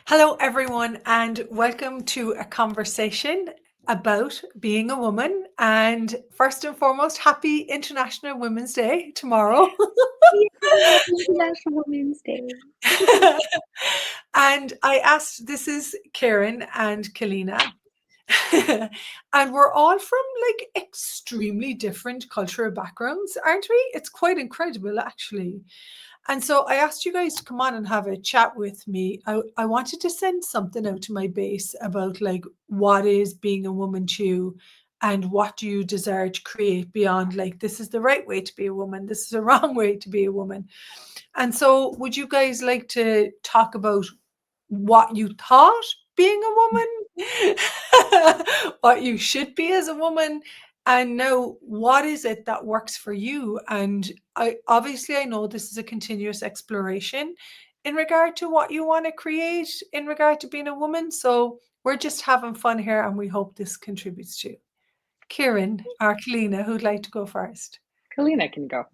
Hello, everyone, and welcome to a conversation about being a woman. And first and foremost, happy International Women's Day tomorrow. Yay! International Women's Day. And I asked, this is Karen and Kalina. And we're all from like extremely different cultural backgrounds, aren't we? It's quite incredible, actually. And so I asked you guys to come on and have a chat with me. I wanted to send something out to my base about like what is being a woman to you and what do you desire to create beyond like this is the right way to be a woman, this is a wrong way to be a woman. And so would you guys like to talk about what you thought being a woman, what you should be as a woman, and now what is it that works for you? And I know this is a continuous exploration in regard to what you want to create in regard to being a woman. So we're just having fun here, and we hope this contributes to. Kieran or Kalina, who'd like to go first? Kalina can go.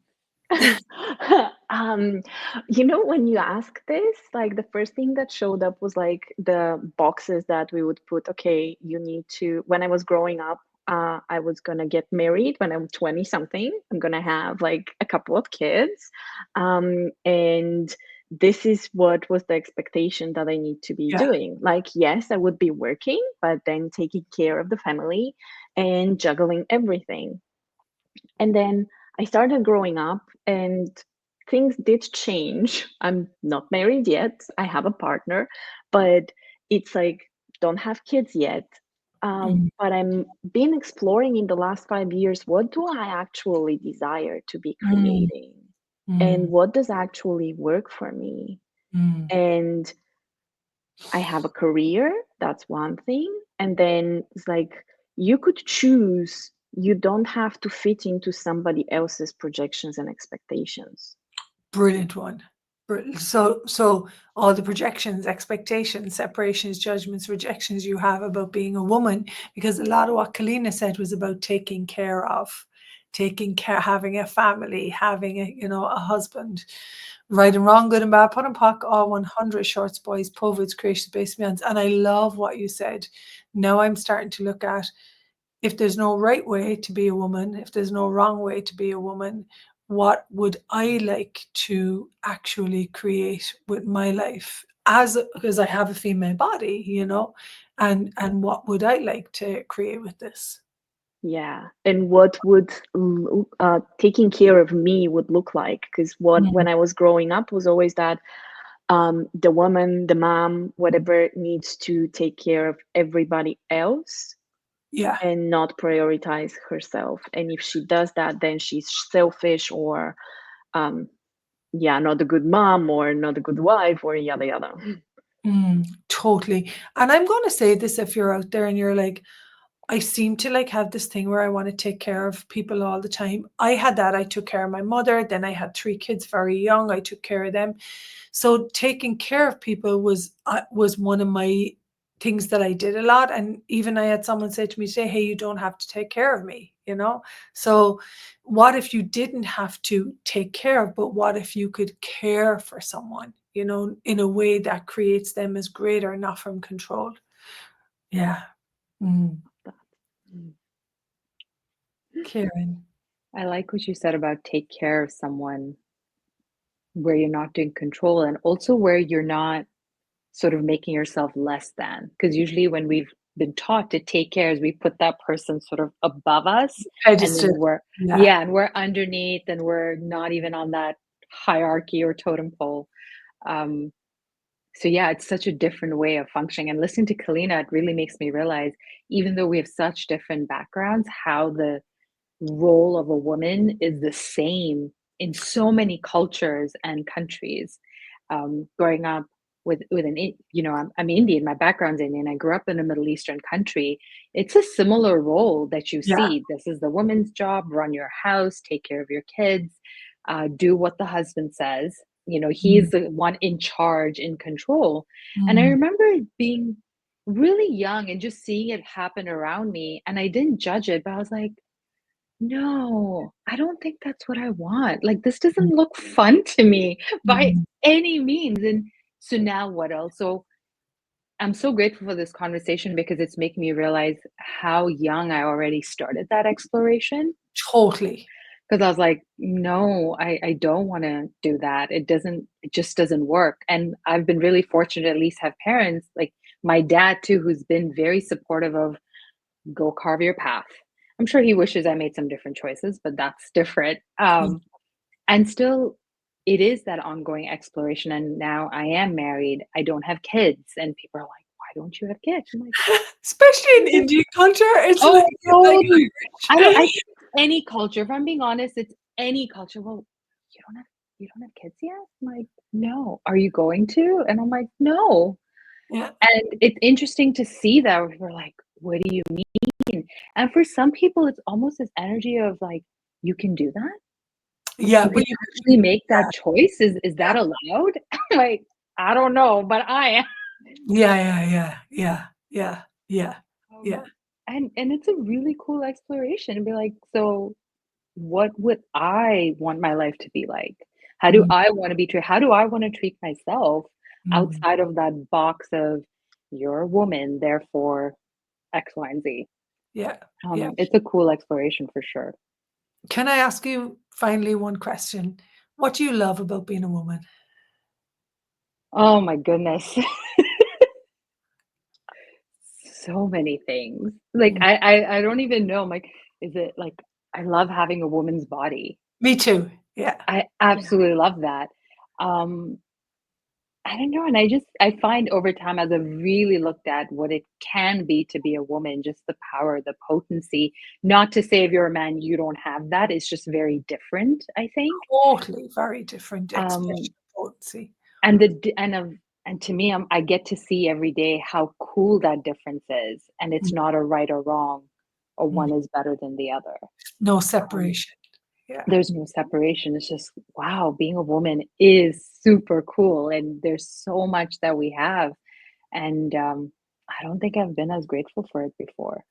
um, when you ask this, like the first thing that showed up was like the boxes that we would put. Okay, you need to. When I was growing up, I was gonna get married when I'm 20 something. I'm gonna have like a couple of kids, and this is what was the expectation that I need to be Yeah. doing. Like, yes, I would be working, but then taking care of the family and juggling everything. And then I started growing up and things did change. I'm not married yet. I have a partner, but it's like don't have kids yet. Mm, But I'm been exploring in the last 5 years, what do I actually desire to be mm, creating? And mm, what does actually work for me? mm. And I have a career, that's one thing. And then it's like you could choose, you don't have to fit into somebody else's projections and expectations. Brilliant one. So all the projections, expectations, separations, judgments, rejections you have about being a woman, because a lot of what Kalina said was about taking care, having a family, having a husband, right and wrong, good and bad, put and pock, all 100 shorts, boys, povits, creation, base beyonds. And I love what you said. Now I'm starting to look at if there's no right way to be a woman, if there's no wrong way to be a woman, what would I like to actually create with my life as because I have a female body, and what would I like to create with this? Yeah. And what would taking care of me would look like? Because what Mm, when I was growing up was always that the woman, the mom, whatever needs to take care of everybody else yeah. and not prioritize herself. And if she does that, then she's selfish or um, yeah, not a good mom or not a good wife or yada yada. Totally. And I'm going to say this if you're out there and you're like, I seem to like have this thing where I want to take care of people all the time. I had that. I took care of my mother. Then I had three kids very young. I took care of them. So taking care of people was one of my things that I did a lot. And even I had someone say to me today, "Hey, you don't have to take care of me," you know? So what if you didn't have to take care of, but what if you could care for someone, in a way that creates them as greater, not from control? Yeah. Mm. Mm. Karen. I like what you said about take care of someone where you're not doing control and also where you're not sort of making yourself less than. Because usually when we've been taught to take care is we put that person sort of above us and Pedestal. then we're Yeah. yeah, and we're underneath and we're not even on that hierarchy or totem pole. Um, so yeah, it's such a different way of functioning. And listening to Kalina, it really makes me realize, even though we have such different backgrounds, how the role of a woman is the same in so many cultures and countries. Growing up with I'm Indian. My background's Indian. I grew up in a Middle Eastern country. It's a similar role that you Yeah. see. This is the woman's job: run your house, take care of your kids, do what the husband says. He's Mm, the one in charge, in control. And I mm, remember being really young and just seeing it happen around me, and I didn't judge it, but I was like, no, I don't think that's what I want. Like, this mm, doesn't look fun to me by mm, any means. And so now what else? So I'm so grateful for this conversation because it's making me realize how young I already started that exploration. Totally. Because I was like, no, I don't want to do that. It just doesn't work. And I've been really fortunate to at least have parents like my dad too, who's been very supportive of go carve your path. I'm sure he wishes I made some different choices, but that's different. Mm. And still, it is that ongoing exploration. And now I am married. I don't have kids, and people are like, "Why don't you have kids?" I'm like, Especially in Indian culture, it's "Oh like no, I don't. I Irish. think any culture. If I'm being honest, it's any culture. Well, you don't have kids yet. I'm like, no. Are you going to? And I'm like, no. Yeah. And it's interesting to see that we're like, what do you mean? And for some people, it's almost this energy of like, you can do that. Yeah, You but can you actually make yeah, that choice? Is yeah. that allowed? Like, I don't know, but I am. Yeah. Yeah. And it's a really cool exploration to be like, so what would I want my life to be like? How do Mm, I want to be treated? How do I want to treat myself mm. outside of that box of you're a woman, therefore X, Y, and Z? Yeah. Yeah. It's a cool exploration for sure. Can I ask you finally one question? What do you love about being a woman? Oh my goodness. So many things. Like Mm. I don't even know. I'm like, is it like I love having a woman's body. Me too. Yeah. I Yeah. absolutely love that. Um, I don't know, and I find over time as I've really looked at what it can be to be a woman, just the power, the potency. Not to say if you're a man, you don't have that. It's just very different, I think. Totally very different expression Um, of potency. and the d- and to me, I get to see every day how cool that difference is, and it's Mm, not a right or wrong, or mm. one is better than the other. No Um, separation. Yeah. there's no separation. It's just wow, being a woman is super cool, and there's so much that we have. And I don't think I've been as grateful for it before.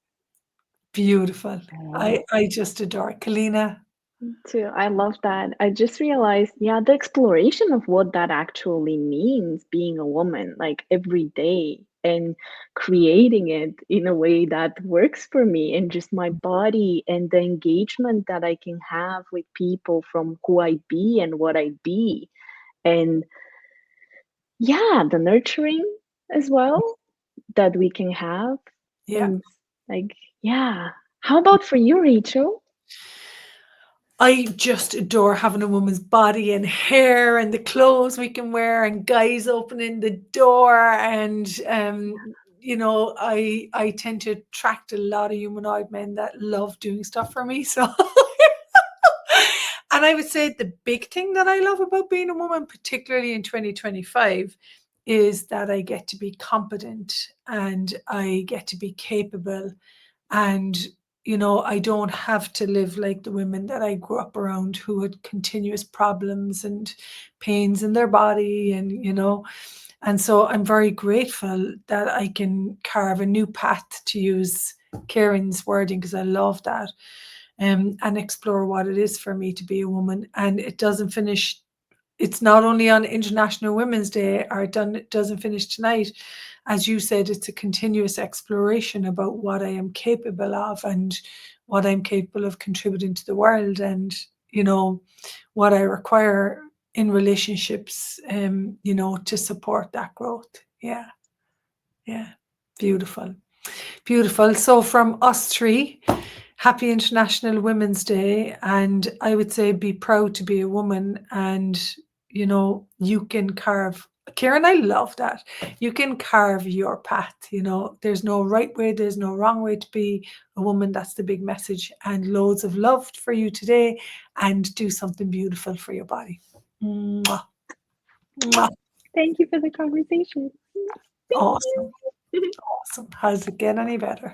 Beautiful. You I just adore Kalina. Too. I love that. I just realized, yeah, the exploration of what that actually means being a woman, like every day, and creating it in a way that works for me and just my body and the engagement that I can have with people from who I be and what I be. And yeah, the nurturing as well that we can have. Yeah. And like, yeah. How about for you, Rachel? I just adore having a woman's body and hair and the clothes we can wear and guys opening the door and I tend to attract a lot of humanoid men that love doing stuff for me. So and I would say the big thing that I love about being a woman, particularly in 2025, is that I get to be competent and I get to be capable and I don't have to live like the women that I grew up around who had continuous problems and pains in their body and so I'm very grateful that I can carve a new path, to use Karen's wording, because I love that, and explore what it is for me to be a woman. And it doesn't finish. It's not only on International Women's Day, or it doesn't finish tonight. As you said, it's a continuous exploration about what I am capable of and what I'm capable of contributing to the world, and what I require in relationships, to support that growth. Yeah, yeah, beautiful. Beautiful. So, from us three, happy International Women's Day. And I would say be proud to be a woman. And, you can carve. Karen, I love that. You can carve your path. There's no right way, there's no wrong way to be a woman. That's the big message. And loads of love for you today. And do something beautiful for your body. Mwah, mwah. Thank you for the conversation. Thank Awesome. you. Awesome. How's it get any better?